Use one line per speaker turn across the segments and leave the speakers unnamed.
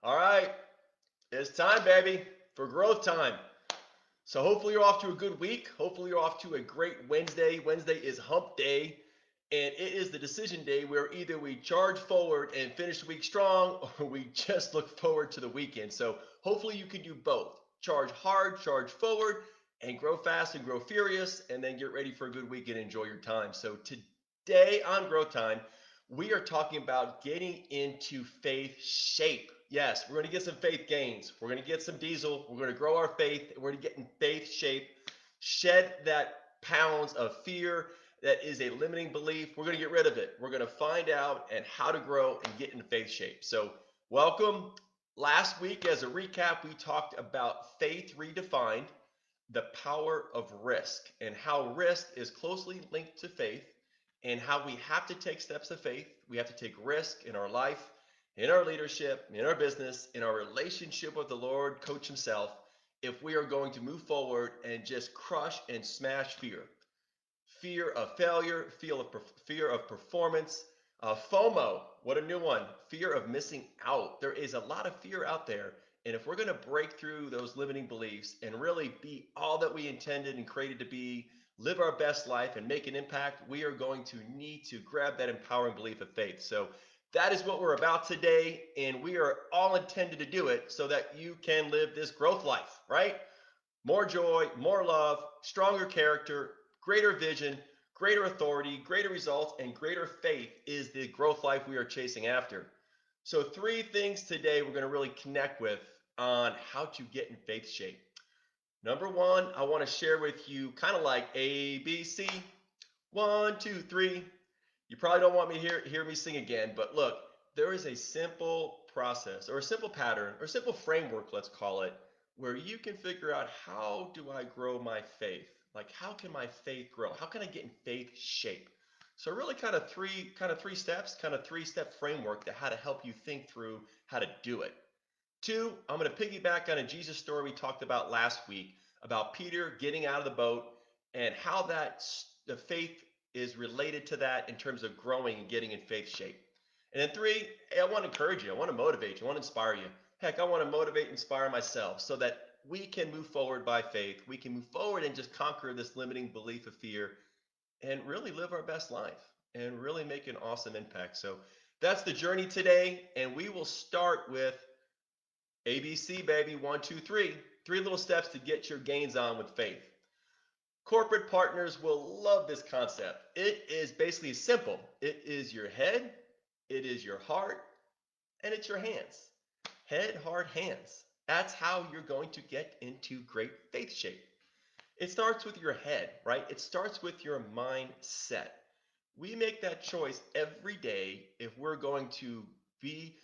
All right, it's time, baby, for growth time. So hopefully you're off to a good week. Hopefully you're off to a great Wednesday. Wednesday is hump day, and it is the decision day where either we charge forward and finish the week strong, or we just look forward to the weekend. So hopefully you can do both. Charge hard, charge forward, and grow fast and grow furious, and then get ready for a good week and enjoy your time. So today on Growth Time, we are talking about getting into faith shape. Yes, we're going to get some faith gains. We're going to get some diesel. We're going to grow our faith. We're going to get in faith shape, shed that pounds of fear that is a limiting belief. We're going to get rid of it. We're going to find out and how to grow and get into faith shape. So, welcome. Last week, as a recap, we talked about faith redefined, the power of risk, and how risk is closely linked to faith, and how we have to take steps of faith. We have to take risk in our life, in our leadership, in our business, in our relationship with the Lord, Coach Himself, if we are going to move forward and just crush and smash fear. Fear of failure, fear of performance, FOMO, what a new one, fear of missing out. There is a lot of fear out there. And if we're going to break through those limiting beliefs and really be all that we intended and created to be, live our best life and make an impact, we are going to need to grab that empowering belief of faith. So that is what we're about today. And we are all intended to do it so that you can live this growth life, right? More joy, more love, stronger character, greater vision, greater authority, greater results, and greater faith is the growth life we are chasing after. So, three things today we're going to really connect with on how to get in faith shape. Number one, I want to share with you kind of like ABC. One, two, three. You probably don't want me hear me sing again, but look, there is a simple process or a simple pattern or a simple framework, let's call it, where you can figure out how do I grow my faith? Like how can my faith grow? How can I get in faith shape? So really kind of three steps, kind of three-step framework to how to help you think through how to do it. Two, I'm going to piggyback on a Jesus story we talked about last week about Peter getting out of the boat and how the faith is related to that in terms of growing and getting in faith shape. And then three, hey, I want to encourage you. I want to motivate you. I want to inspire you. Heck, I want to motivate and inspire myself so that we can move forward by faith. We can move forward and just conquer this limiting belief of fear and really live our best life and really make an awesome impact. So that's the journey today. And we will start with ABC, baby. One, two, three. Three little steps to get your gains on with faith. Corporate partners will love this concept. It is basically simple. It is your head, it is your heart, and it's your hands. Head, heart, hands. That's how you're going to get into great faith shape. It starts with your head, right? It starts with your mindset. We make that choice every day if we're going to be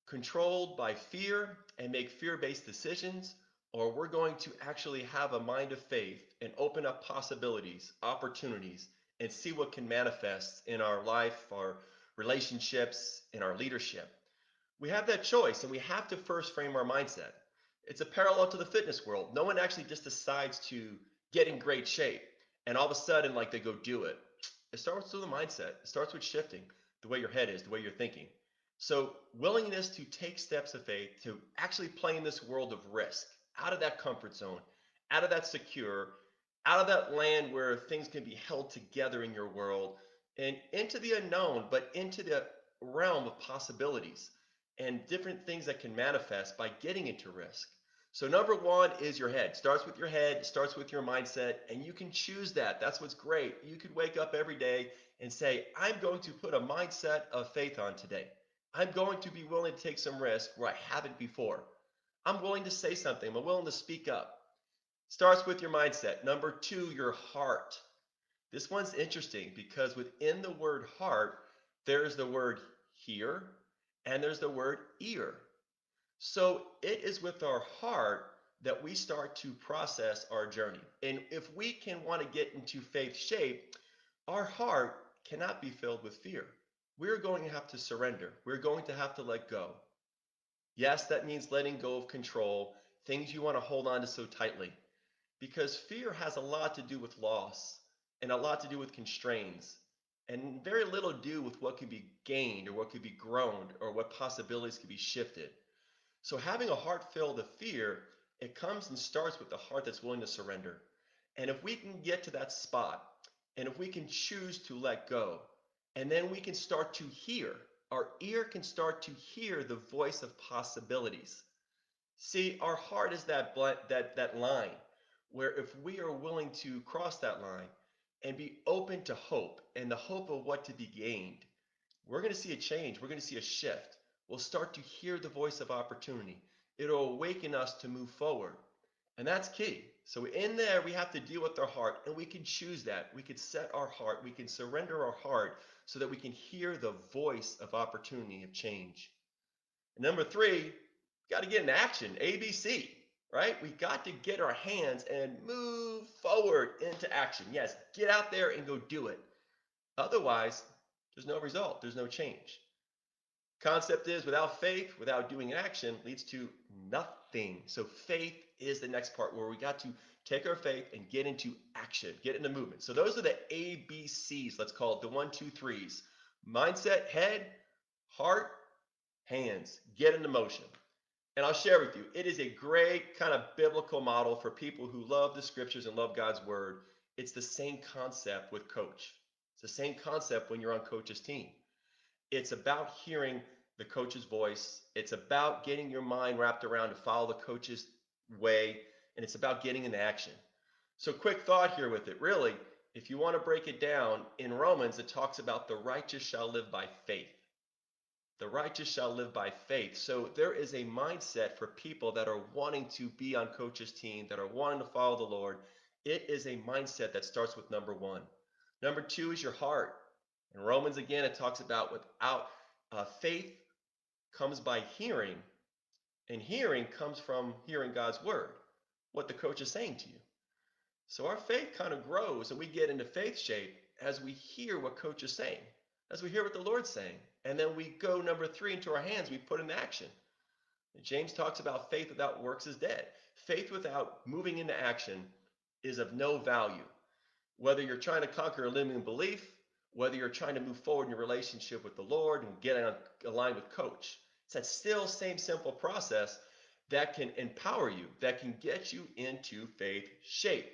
controlled by fear and make fear-based decisions, or we're going to actually have a mind of faith and open up possibilities, opportunities, and see what can manifest in our life, our relationships, in our leadership. We have that choice, and we have to first frame our mindset. It's a parallel to the fitness world. No one actually just decides to get in great shape and all of a sudden, like they go do it. It starts with the mindset. It starts with shifting the way your head is, the way you're thinking. So, willingness to take steps of faith, to actually play in this world of risk, out of that comfort zone, out of that secure, out of that land where things can be held together in your world, and into the unknown, but into the realm of possibilities and different things that can manifest by getting into risk. So, number one is your head. Starts with your head, starts with your mindset, and you can choose that. That's what's great. You could wake up every day and say, I'm going to put a mindset of faith on today. I'm going to be willing to take some risk where I haven't before. I'm willing to say something. I'm willing to speak up. Starts with your mindset. Number two, your heart. This one's interesting because within the word heart, there's the word hear and there's the word ear. So it is with our heart that we start to process our journey. And if we can want to get into faith shape, our heart cannot be filled with fear. We're going to have to surrender. We're going to have to let go. Yes, that means letting go of control, things you want to hold on to so tightly. Because fear has a lot to do with loss and a lot to do with constraints and very little to do with what could be gained or what could be grown or what possibilities could be shifted. So having a heart filled with fear, it comes and starts with the heart that's willing to surrender. And if we can get to that spot, and if we can choose to let go, and then we can start to hear, our ear can start to hear the voice of possibilities. See, our heart is that line where if we are willing to cross that line and be open to hope and the hope of what to be gained, we're going to see a change. We're going to see a shift. We'll start to hear the voice of opportunity. It'll awaken us to move forward. And that's key. So in there, we have to deal with our heart, and we can choose that. We can set our heart, we can surrender our heart so that we can hear the voice of opportunity of change. And number three, we got to get in action, ABC, right? We got to get our hands and move forward into action. Yes, get out there and go do it. Otherwise, there's no result, there's no change. Concept is without faith, without doing action, leads to nothing. So faith is the next part where we got to take our faith and get into action, get into movement. So those are the ABCs, let's call it the 1, 2, 3s. Mindset, head, heart, hands, get into motion. And I'll share with you, it is a great kind of biblical model for people who love the scriptures and love God's word. It's the same concept with coach. It's the same concept when you're on coach's team. It's about hearing the coach's voice. It's about getting your mind wrapped around to follow the coach's way. And it's about getting into action. So quick thought here with it. Really, if you want to break it down, in Romans, it talks about the righteous shall live by faith. The righteous shall live by faith. So there is a mindset for people that are wanting to be on coach's team, that are wanting to follow the Lord. It is a mindset that starts with number 1. Number 2 is your heart. In Romans, again, it talks about without faith comes by hearing, and hearing comes from hearing God's word, what the coach is saying to you. So our faith kind of grows, and we get into faith shape as we hear what coach is saying, as we hear what the Lord's saying. And then we go, number 3, into our hands, we put into action. And James talks about faith without works is dead. Faith without moving into action is of no value. Whether you're trying to conquer a limiting belief, whether you're trying to move forward in your relationship with the Lord and get aligned with coach, it's that still same simple process that can empower you, that can get you into faith shape.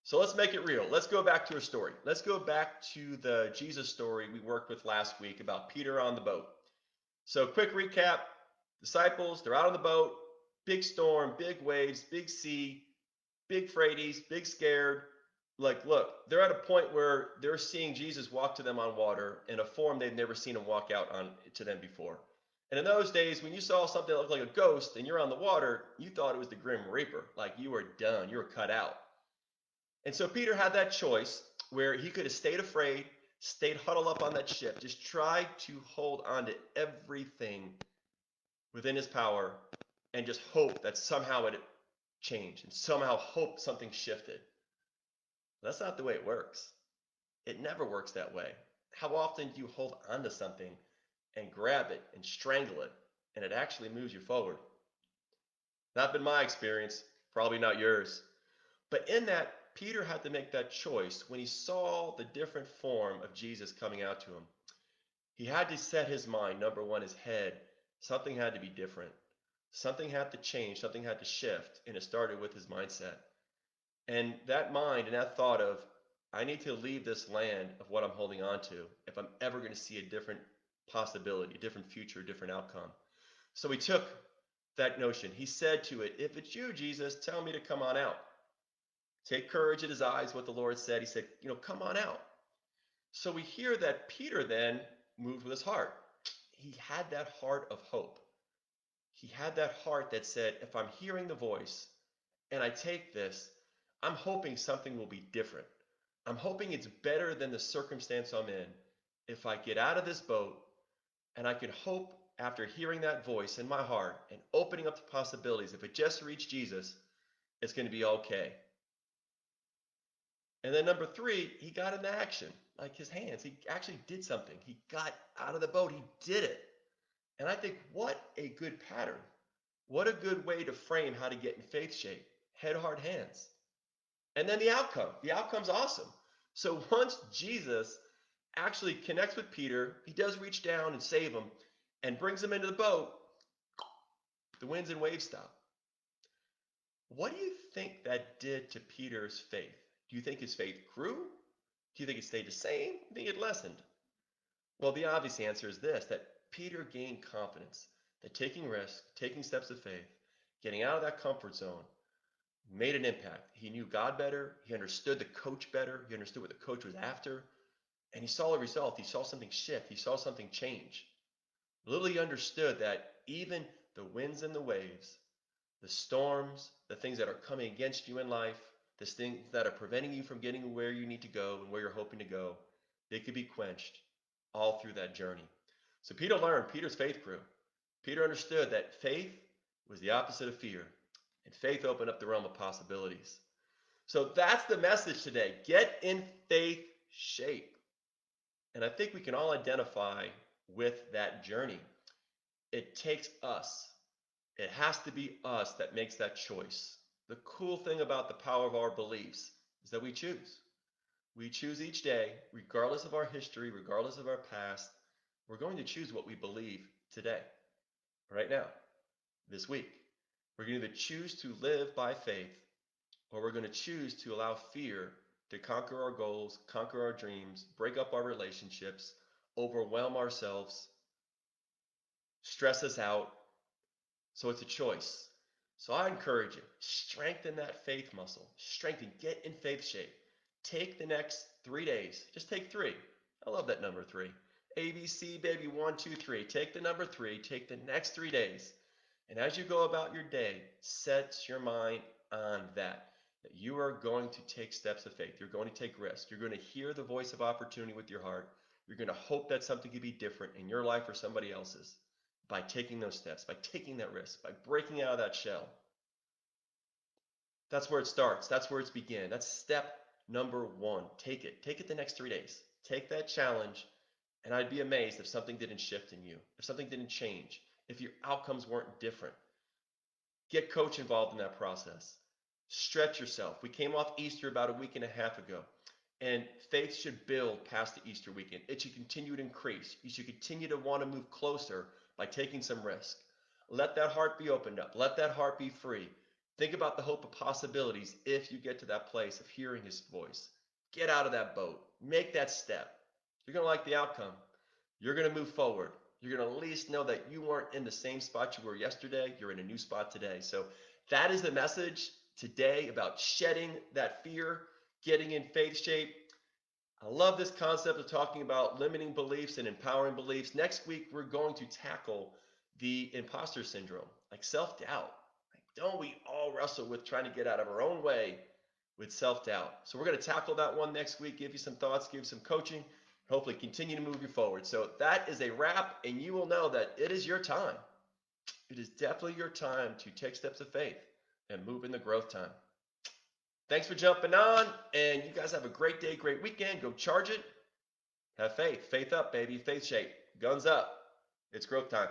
So let's make it real. Let's go back to a story. Let's go back to the Jesus story we worked with last week about Peter on the boat. So quick recap, disciples, they're out on the boat, big storm, big waves, big sea, big freighties, big scared. Like, look, they're at a point where they're seeing Jesus walk to them on water in a form they've never seen him walk out on to them before. And in those days, when you saw something that looked like a ghost and you're on the water, you thought it was the Grim Reaper. Like you were done, you were cut out. And so Peter had that choice where he could have stayed afraid, stayed huddled up on that ship, just tried to hold on to everything within his power and just hope that somehow it changed and somehow hope something shifted. That's not the way it works. It never works that way. How often do you hold onto something and grab it and strangle it and it actually moves you forward? Not been my experience, probably not yours. But in that, Peter had to make that choice when he saw the different form of Jesus coming out to him. He had to set his mind, number 1, his head. Something had to be different. Something had to change, something had to shift, and it started with his mindset. And that mind and that thought of, I need to leave this land of what I'm holding on to if I'm ever going to see a different possibility, a different future, a different outcome. So he took that notion. He said to it, if it's you, Jesus, tell me to come on out. Take courage at his eyes, what the Lord said. He said, come on out. So we hear that Peter then moved with his heart. He had that heart of hope. He had that heart that said, if I'm hearing the voice and I take this, I'm hoping something will be different. I'm hoping it's better than the circumstance I'm in. If I get out of this boat and I can hope after hearing that voice in my heart and opening up the possibilities, if it just reached Jesus, it's going to be okay. And then number 3, he got into action, like his hands. He actually did something. He got out of the boat. He did it. And I think what a good pattern. What a good way to frame how to get in faith shape. Head, heart, hands. And then the outcome. The outcome's awesome. So once Jesus actually connects with Peter, he does reach down and save him and brings him into the boat. The winds and waves stop. What do you think that did to Peter's faith? Do you think his faith grew? Do you think it stayed the same? Do you think it lessened? Well, the obvious answer is this, that Peter gained confidence, that taking risks, taking steps of faith, getting out of that comfort zone made an impact. He knew God better. He understood the coach better. He understood what the coach was after. And he saw a result. He saw something shift. He saw something change. Little he understood that even the winds and the waves, the storms, the things that are coming against you in life, the things that are preventing you from getting where you need to go and where you're hoping to go, they could be quenched all through that journey. So Peter learned, Peter's faith grew. Peter understood that faith was the opposite of fear, and faith opened up the realm of possibilities. So that's the message today. Get in faith shape. And I think we can all identify with that journey. It takes us. It has to be us that makes that choice. The cool thing about the power of our beliefs is that we choose. We choose each day, regardless of our history, regardless of our past. We're going to choose what we believe today, right now, this week. We're going to either choose to live by faith, or we're going to choose to allow fear to conquer our goals, conquer our dreams, break up our relationships, overwhelm ourselves, stress us out. So it's a choice. So I encourage you, strengthen that faith muscle. Strengthen, get in faith shape. Take the next 3 days. Just take 3. I love that number 3. ABC, baby, 1, 2, 3. Take the number 3. Take the next 3 days. And as you go about your day, set your mind on that you are going to take steps of faith. You're going to take risks. You're going to hear the voice of opportunity with your heart. You're going to hope that something can be different in your life or somebody else's by taking those steps, by taking that risk, by breaking out of that shell. That's where it starts. That's where it's began. That's step number 1. Take it. Take it the next 3 days. Take that challenge, and I'd be amazed if something didn't shift in you, if something didn't change, if your outcomes weren't different. Get coach involved in that process. Stretch yourself. We came off Easter about a week and a half ago, and faith should build past the Easter weekend. It should continue to increase. You should continue to want to move closer by taking some risk. Let that heart be opened up. Let that heart be free. Think about the hope of possibilities if you get to that place of hearing his voice. Get out of that boat. Make that step. You're going to like the outcome. You're going to move forward. You're going to at least know that you weren't in the same spot you were yesterday. You're in a new spot today. So that is the message today about shedding that fear, getting in faith shape. I love this concept of talking about limiting beliefs and empowering beliefs. Next week, we're going to tackle the imposter syndrome, like self-doubt. Like, don't we all wrestle with trying to get out of our own way with self-doubt? So we're going to tackle that one next week, give you some thoughts, give you some coaching, hopefully continue to move you forward. So that is a wrap, and you will know that it is your time. It is definitely your time to take steps of faith and move in the growth time. Thanks for jumping on, and you guys have a great day, great weekend. Go charge it. Have faith. Faith up, baby. Faith shape. Guns up. It's growth time.